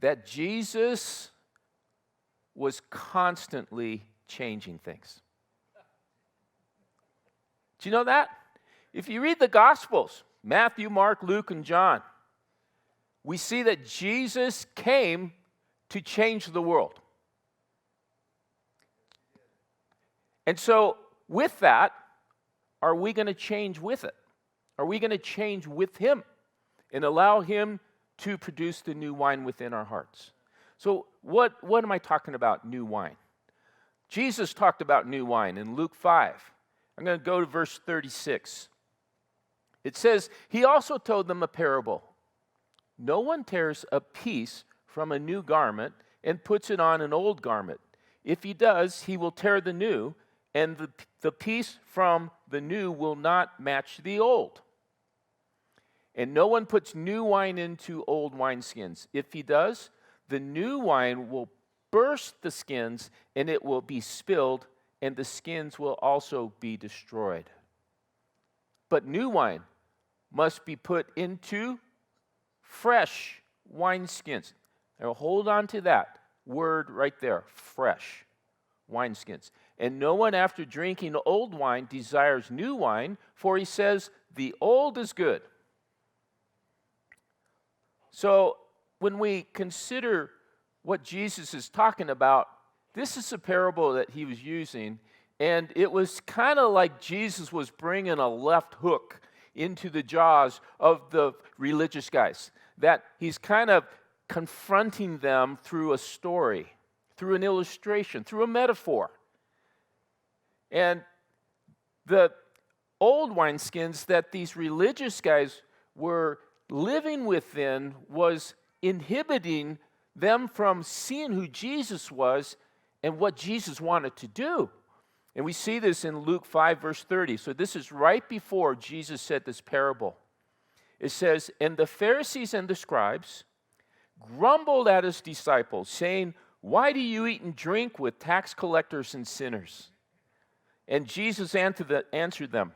that Jesus was constantly changing things. Do you know that? If you read the Gospels, Matthew, Mark, Luke, and John, we see that Jesus came to change the world. And so, with that, are we going to change with it? Are we going to change with him and allow him to produce the new wine within our hearts? So, what am I talking about, new wine? Jesus talked about new wine in Luke 5. I'm going to go to verse 36. It says, he also told them a parable. No one tears a piece from a new garment and puts it on an old garment. If he does, he will tear the new, and the piece from the new will not match the old. And no one puts new wine into old wineskins. If he does, the new wine will burst the skins, and it will be spilled, and the skins will also be destroyed. But new wine must be put into fresh wineskins. Now hold on to that word right there, fresh wineskins. And no one after drinking old wine desires new wine, for he says, the old is good. So when we consider what Jesus is talking about, this is a parable that he was using, and it was kind of like Jesus was bringing a left hook into the jaws of the religious guys, that he's kind of confronting them through a story, through an illustration, through a metaphor. And the old wineskins that these religious guys were living within was inhibiting them from seeing who Jesus was and what Jesus wanted to do. And we see this in Luke 5, verse 30. So this is right before Jesus said this parable. It says, and the Pharisees and the scribes grumbled at his disciples, saying, why do you eat and drink with tax collectors and sinners? And Jesus answered them,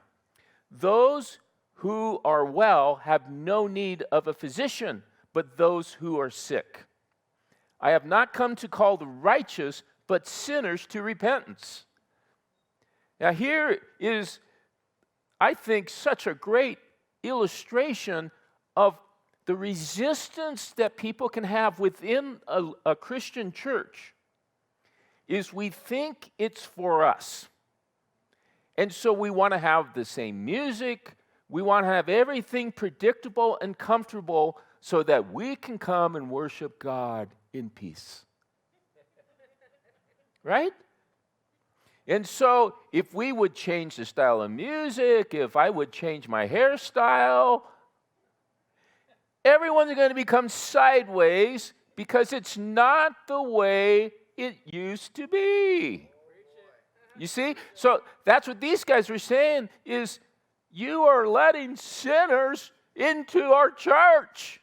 those who are well have no need of a physician, but those who are sick. I have not come to call the righteous, but sinners to repentance. Now here is, I think, such a great illustration of the resistance that people can have within a Christian church, is we think it's for us. And so we want to have the same music, we want to have everything predictable and comfortable so that we can come and worship God in peace. Right? And so if we would change the style of music, if I would change my hairstyle, everyone's going to become sideways because it's not the way it used to be. You see? So that's what these guys were saying is, you are letting sinners into our church.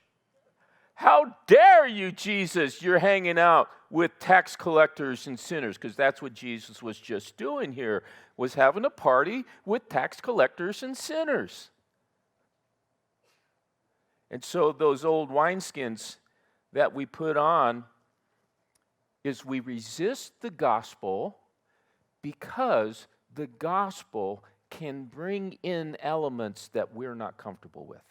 How dare you, Jesus? You're hanging out with tax collectors and sinners, because that's what Jesus was just doing here, was having a party with tax collectors and sinners. And so those old wineskins that we put on is we resist the gospel because the gospel can bring in elements that we're not comfortable with.